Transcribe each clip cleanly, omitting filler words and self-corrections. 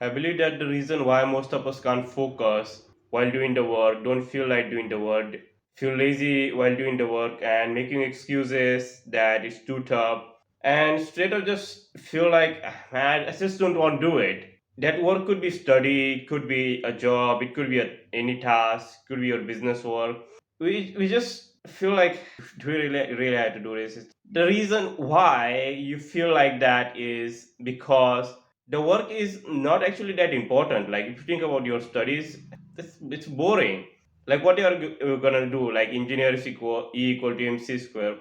I believe that the reason why most of us can't focus while doing the work, don't feel like doing the work, feel lazy while doing the work, and making excuses that it's too tough, and straight up just feel like, "Ah, man, I just don't want to do it." That work could be study, could be a job, it could be any task, could be your business work. We just feel like, do we really have to do this? The reason why you feel like that is because the work is not actually that important. Like if you think about your studies, it's boring. Like what you're gonna do, like engineer is equal E equal to MC square.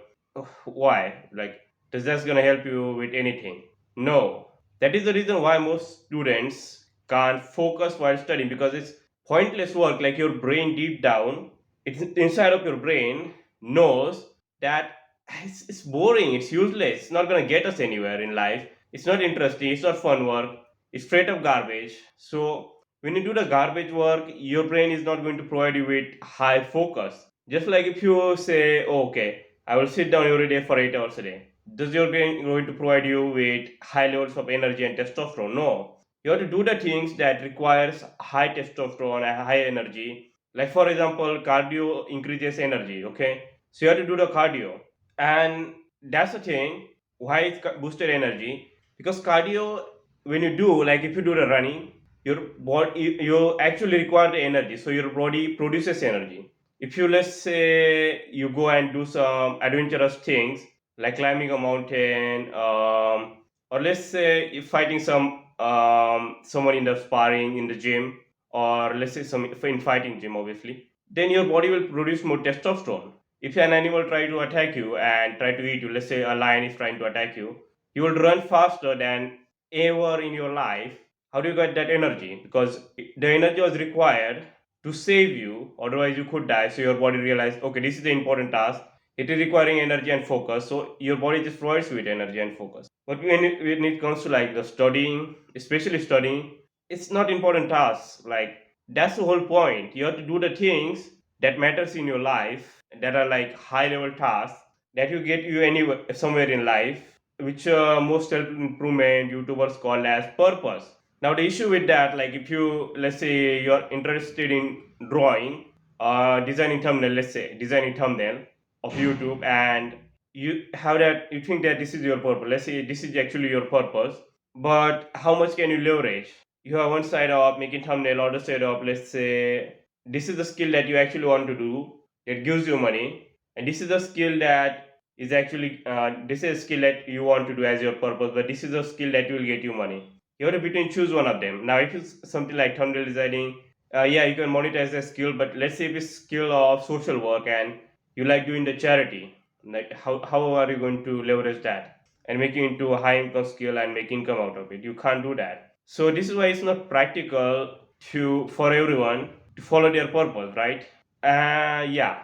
Why? Like is that gonna help you with anything? No. That is the reason why most students can't focus while studying, because it's pointless work. Like your brain deep down, it's inside of your brain knows that it's boring, it's useless, it's not going to get us anywhere in life, it's not interesting, it's not fun work, it's straight up garbage. So when you do the garbage work, your brain is not going to provide you with high focus. Just like if you say, oh, okay, I will sit down every day for 8 hours a day, does your brain going to provide you with high levels of energy and testosterone? No. You have to do the things that requires high testosterone and high energy. Like for example, cardio increases energy, okay? So you have to do the cardio, and that's the thing why it's boosted energy. Because cardio, when you do, like if you do the running, your body, you actually require the energy, so your body produces energy. If you, let's say, you go and do some adventurous things like climbing a mountain, or let's say if fighting someone in the sparring in the gym, or let's say some in fighting gym obviously, then your body will produce more testosterone. If an animal try to attack you and try to eat you, let's say a lion is trying to attack you, you will run faster than ever in your life. How do you get that energy? Because the energy was required to save you, otherwise you could die. So your body realized, okay, this is the important task, it is requiring energy and focus, so your body just provides you with energy and focus. But when it comes to like the studying, especially studying, it's not important tasks. Like that's the whole point. You have to do the things that matters in your life, that are like high level tasks that you get you anywhere somewhere in life, which most self improvement youtubers call as purpose. Now the issue with that, like if you, let's say you're interested in drawing, designing thumbnail, let's say designing thumbnail of YouTube, and you have that, you think that this is your purpose, let's say this is actually your purpose, but how much can you leverage? You have one side of making thumbnail, other side of, let's say, this is the skill that you actually want to do, that gives you money, and this is the skill that is actually this is a skill that you want to do as your purpose, but this is a skill that will get you money. You have to between choose one of them. Now if it's something like thumbnail designing, yeah, you can monetize a skill, but let's say if it's skill of social work and you like doing the charity, like how are you going to leverage that and make it into a high income skill and make income out of it? You can't do that. So this is why it's not practical to for everyone to follow their purpose, right? Yeah.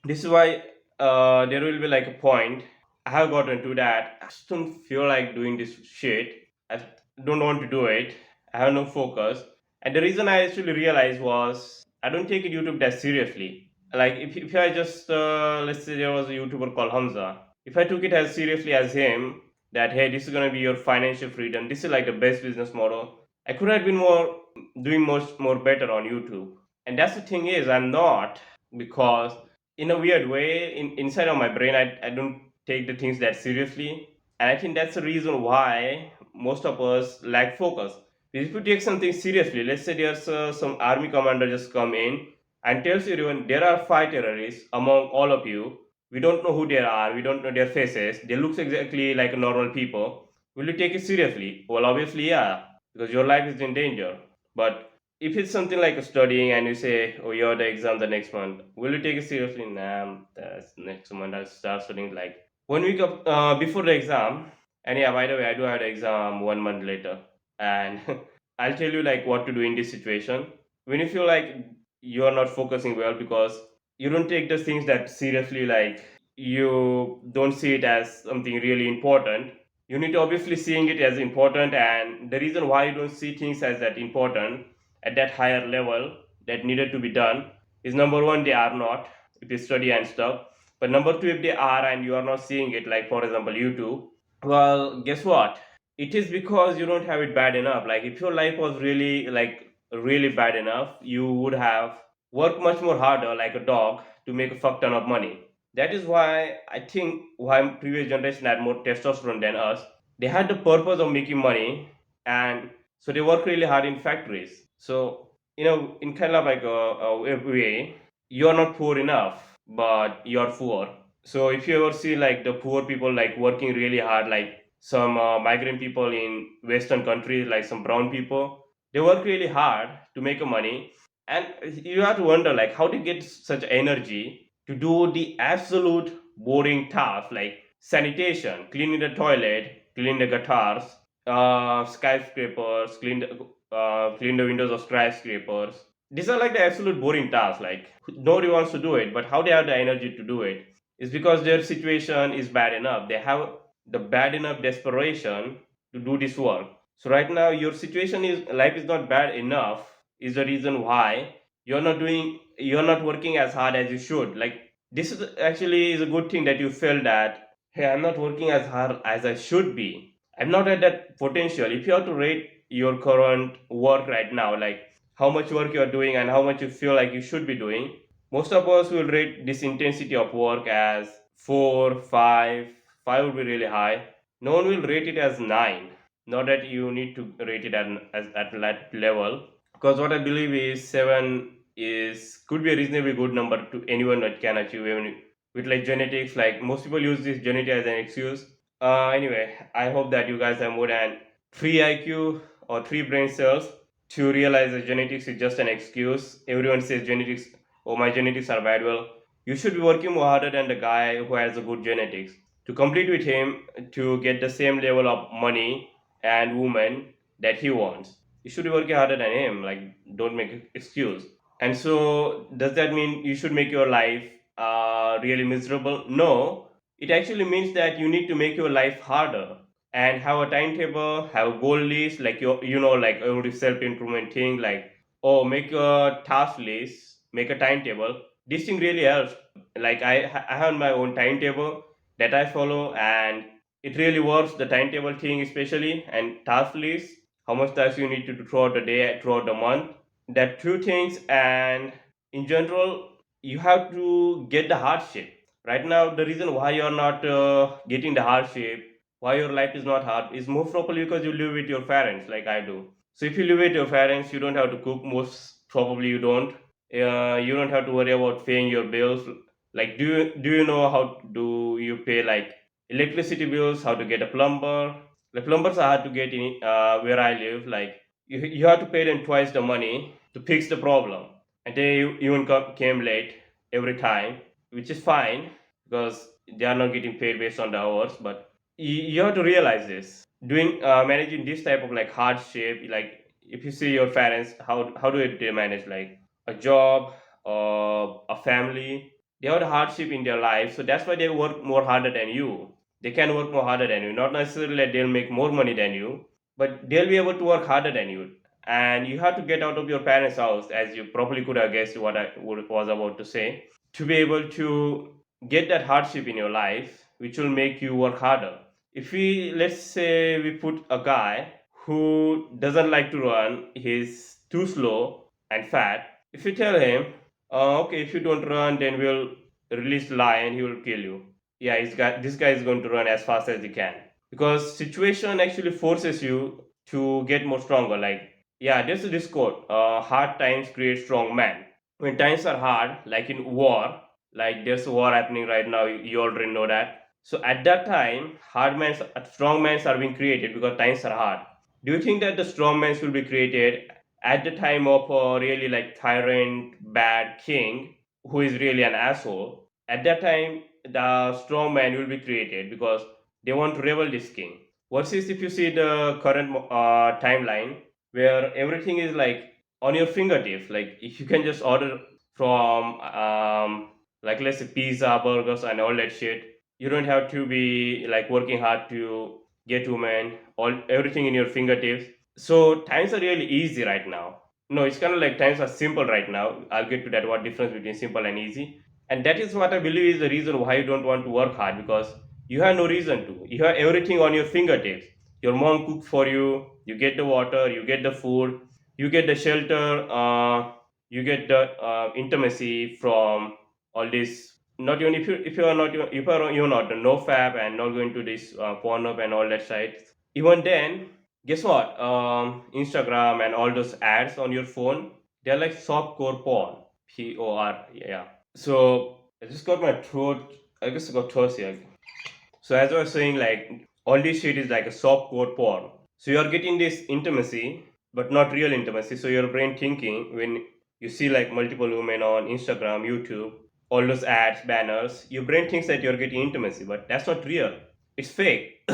This is why there will be like a point. I have gotten to that. I just don't feel like doing this shit. I don't want to do it. I have no focus. And the reason I actually realized was I don't take YouTube that seriously. Like if I just let's say there was a YouTuber called Hamza. If I took it as seriously as him, that hey, this is gonna be your financial freedom. This is like the best business model. I could have been more doing much more better on YouTube. And that's the thing is I'm not, because in a weird way inside of my brain I don't take the things that seriously, and I think that's the reason why most of us lack focus. If you take something seriously, let's say there's some army commander just come in and tells everyone there are five terrorists among all of you, we don't know who they are, we don't know their faces, they look exactly like normal people, will you take it seriously? Well, obviously yeah, because your life is in danger. But if it's something like studying and you say, oh, you have the exam the next month, will you take it seriously? Nah, that's next month I'll start studying like 1 week of before the exam. And yeah, by the way, I do have the exam 1 month later. And I'll tell you like what to do in this situation. When you feel like you're not focusing well because you don't take the things that seriously, like you don't see it as something really important, you need to obviously seeing it as important. And the reason why you don't see things as that important at that higher level that needed to be done is number one, they are not, if you study and stuff. But number two, if they are and you are not seeing it, like for example YouTube, well, guess what, it is because you don't have it bad enough. Like if your life was really bad enough, you would have worked much more harder like a dog to make a fuck ton of money. That is why I think why previous generation had more testosterone than us. They had the purpose of making money, and so they work really hard in factories. So in kind of like a way, you're not poor enough, but you're poor. So if you ever see like the poor people like working really hard, like some migrant people in Western countries, like some brown people, they work really hard to make a money, and you have to wonder like how they get such energy to do the absolute boring task like sanitation, cleaning the toilet, cleaning the gutters, skyscrapers, clean the windows of skyscrapers. These are like the absolute boring tasks. Like nobody wants to do it, but how they have the energy to do it is because their situation is bad enough. They have the bad enough desperation to do this work. So right now, your situation is life is not bad enough. Is the reason why you're not working as hard as you should. Like this is actually is a good thing that you feel that hey, I'm not working as hard as I should be. I'm not at that potential. If you have to rate your current work right now, like how much work you are doing and how much you feel like you should be doing, most of us will rate this intensity of work as 4, 5. 5 would be really high. No one will rate it as 9. Not that you need to rate it at that level. Because what I believe is 7 is could be a reasonably good number to anyone that can achieve even with like genetics. Like most people use this genetic as an excuse. Anyway, I hope that you guys have more than 3 IQ or 3 brain cells to realize that genetics is just an excuse. Everyone says genetics, oh, my genetics are bad. Well, you should be working more harder than the guy who has a good genetics to compete with him to get the same level of money and woman that he wants. You should be working harder than him. Like, don't make an excuse. And so, does that mean you should make your life really miserable? No, it actually means that you need to make your life harder and have a timetable, have a goal list, like like every self improvement thing, like oh, make a task list, make a timetable. This thing really helps. Like I have my own timetable that I follow, and it really works. The timetable thing, especially, and task list, how much tasks you need to do throughout the day, throughout the month. That two things, and in general, you have to get the hardship. Right now, the reason why you're not getting the hardship, why your life is not hard, is most probably because you live with your parents, like I do. So if you live with your parents, you don't have to cook. Most probably you don't. You don't have to worry about paying your bills. Like, do you know how do you pay like electricity bills? How to get a plumber? The plumbers are hard to get in where I live. Like you have to pay them twice the money to fix the problem, and they even came late every time, which is fine because they are not getting paid based on the hours. But you have to realize this. Doing managing this type of like hardship, like if you see your parents, how do they manage like a job or a family? They have the hardship in their life, so that's why they work more harder than you. They can work more harder than you. Not necessarily that they'll make more money than you, but they'll be able to work harder than you. And you have to get out of your parents' house, as you probably could have guessed what I was about to say, to be able to get that hardship in your life, which will make you work harder. If we, let's say, we put a guy who doesn't like to run, he's too slow and fat. If you tell him, okay, if you don't run, then we'll release lion, he will kill you. Yeah, this guy is going to run as fast as he can because situation actually forces you to get more stronger. Like yeah, there's this quote: "Hard times create strong men." When times are hard, like in war, like there's a war happening right now, you already know that. So at that time, strong men are being created because times are hard. Do you think that the strong men will be created at the time of a really like tyrant, bad king who is really an asshole? At that time, the strong man will be created because they want to rebel this king. What is if you see the current timeline where everything is like on your fingertips? Like if you can just order from like let's say pizza, burgers, and all that shit. You don't have to be like working hard to get women. All everything in your fingertips. So times are really easy right now. No, it's kind of like times are simple right now. I'll get to that. What difference between simple and easy? And that is what I believe is the reason why you don't want to work hard because you have no reason to. You have everything on your fingertips. Your mom cooks for you. You get the water. You get the food. You get the shelter. You get the intimacy from all this. Not even if you are not if you are you're not no fab and not going to this Pornhub and all that sites. Even then, guess what? Instagram and all those ads on your phone, they're like softcore porn. Por, yeah. So I just got my throat. I guess I got thirsty. So as I was saying, like all this shit is like a softcore porn. So you're getting this intimacy, but not real intimacy. So your brain thinking when you see like multiple women on Instagram, YouTube, all those ads, banners, your brain thinks that you're getting intimacy, but that's not real. It's fake.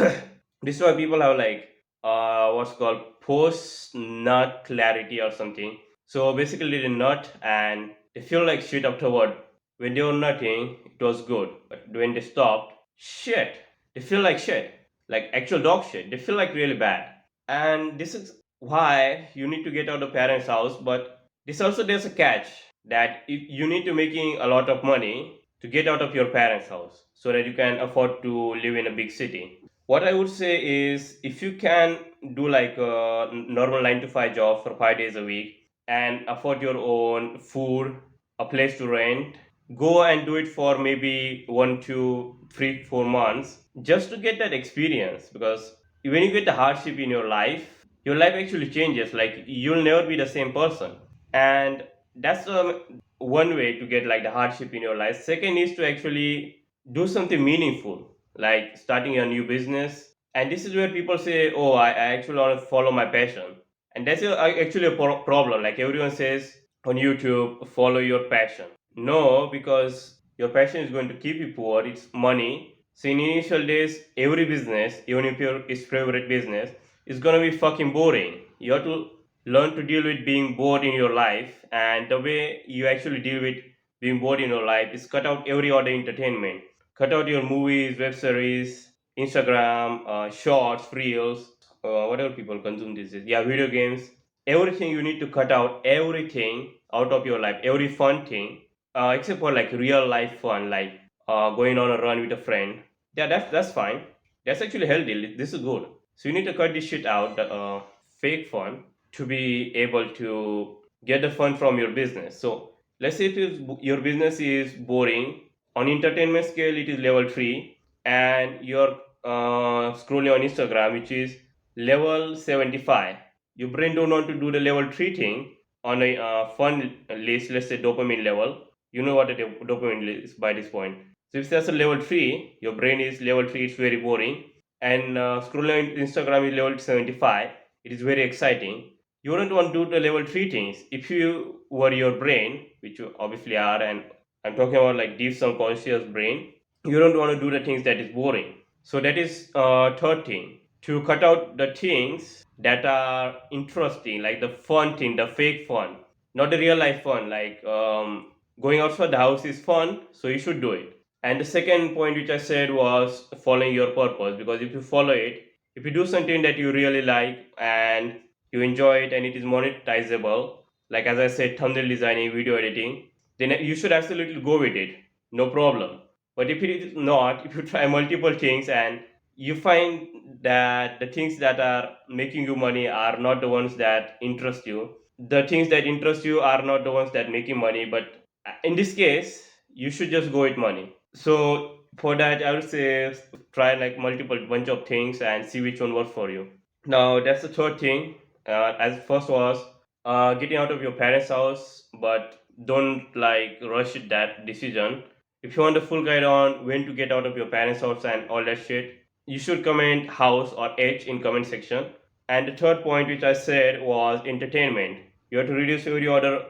This is why people have like what's called post nut clarity or something. So basically they nut and they feel like shit afterward. When they were nutting, it was good. But when they stopped, shit. They feel like shit. Like actual dog shit. They feel like really bad. And this is why you need to get out of parents' house. But this also there's a catch that if you need to making a lot of money to get out of your parents' house so that you can afford to live in a big city. What I would say is if you can do like a normal 9 to 5 job for 5 days a week and afford your own food, a place to rent, go and do it for maybe 1, 2, 3, 4 months just to get that experience. Because when you get the hardship in your life actually changes. Like you'll never be the same person, and that's one way to get like the hardship in your life. Second is to actually do something meaningful, like starting a new business. And this is where people say, oh, I actually want to follow my passion. And that's actually a problem. Like everyone says on YouTube, follow your passion. No, because your passion is going to keep you poor. It's money. So in initial days, every business, even if your is favorite business, is gonna be fucking boring. You have to learn to deal with being bored in your life, and the way you actually deal with being bored in your life is cut out every other entertainment. Cut out your movies, web series, Instagram, shorts, reels, whatever people consume these days. Yeah, video games. Everything you need to cut out everything out of your life, every fun thing, except for like real life fun, like going on a run with a friend. Yeah, that's fine. That's actually healthy. This is good. So you need to cut this shit out, the fake fun, to be able to get the fun from your business. So let's say if your business is boring, on entertainment scale it is level 3, and you're scrolling on Instagram, which is level 75. Your brain don't want to do the level 3 thing on a fun list, let's say dopamine level. You know what a dopamine is by this point. So if that's a level 3, your brain is level 3, it's very boring. And scrolling on Instagram is level 75, it is very exciting. You wouldn't want to do the level 3 things if you were your brain, which you obviously are, and I'm talking about like deep subconscious brain. You don't want to do the things that is boring. So that is third thing, to cut out the things that are interesting, like the fun thing, the fake fun, not the real life fun. Like going outside the house is fun, so you should do it. And the second point which I said was following your purpose, because if you follow it, if you do something that you really like and you enjoy it and it is monetizable, like as I said, thumbnail designing, video editing, then you should absolutely go with it, no problem. But if it is not, if you try multiple things and you find that the things that are making you money are not the ones that interest you, the things that interest you are not the ones that making money, but in this case, you should just go with money. So for that, I would say try like multiple bunch of things and see which one works for you. Now that's the third thing. As first was getting out of your parents' house, but don't like rush that decision. If you want a full guide on when to get out of your parents' house and all that shit, you should comment house or H in comment section. And the third point which I said was entertainment. You have to reduce every other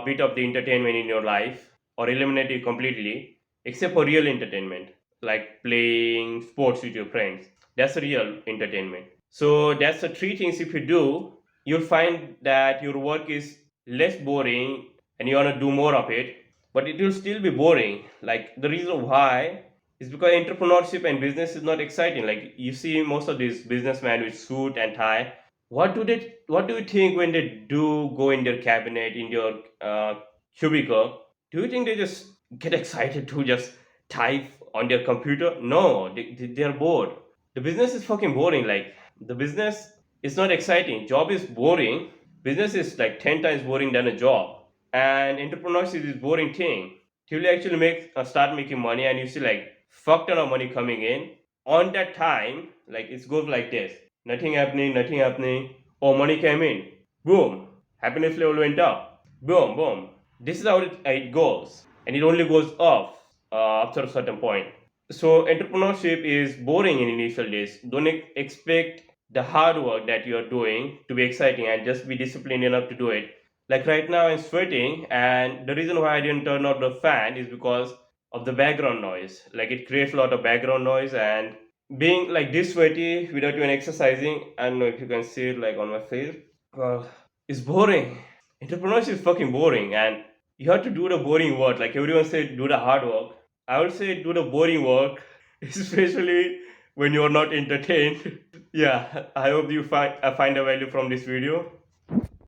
bit of the entertainment in your life or eliminate it completely, except for real entertainment like playing sports with your friends. That's a real entertainment. So that's the three things. If you do, you'll find that your work is less boring and you want to do more of it, but it will still be boring. Like the reason why is because entrepreneurship and business is not exciting. Like you see most of these businessmen with suit and tie. What do you think when they do go in their cabinet, in their cubicle? Do you think they just get excited to just type on their computer? No, they're bored. The business is fucking boring. Like The business is not exciting. Job is boring. Business is like 10 times boring than a job. And entrepreneurship is this boring thing. Till you actually start making money and you see like fuck ton of money coming in. On that time, like it goes like this. Nothing happening, nothing happening. Oh, money came in. Boom. Happiness level went up. Boom, boom. This is how it goes. And it only goes up after a certain point. So entrepreneurship is boring in initial days. Don't expect the hard work that you're doing to be exciting, and just be disciplined enough to do it. Like right now I'm sweating, and the reason why I didn't turn off the fan is because of the background noise. Like it creates a lot of background noise, and being like this sweaty without even exercising, I don't know if you can see it like on my face. Well, it's boring. Entrepreneurship is fucking boring, and you have to do the boring work. Like everyone said, do the hard work. I would say do the boring work, especially when you're not entertained. Yeah, I hope you find a value from this video.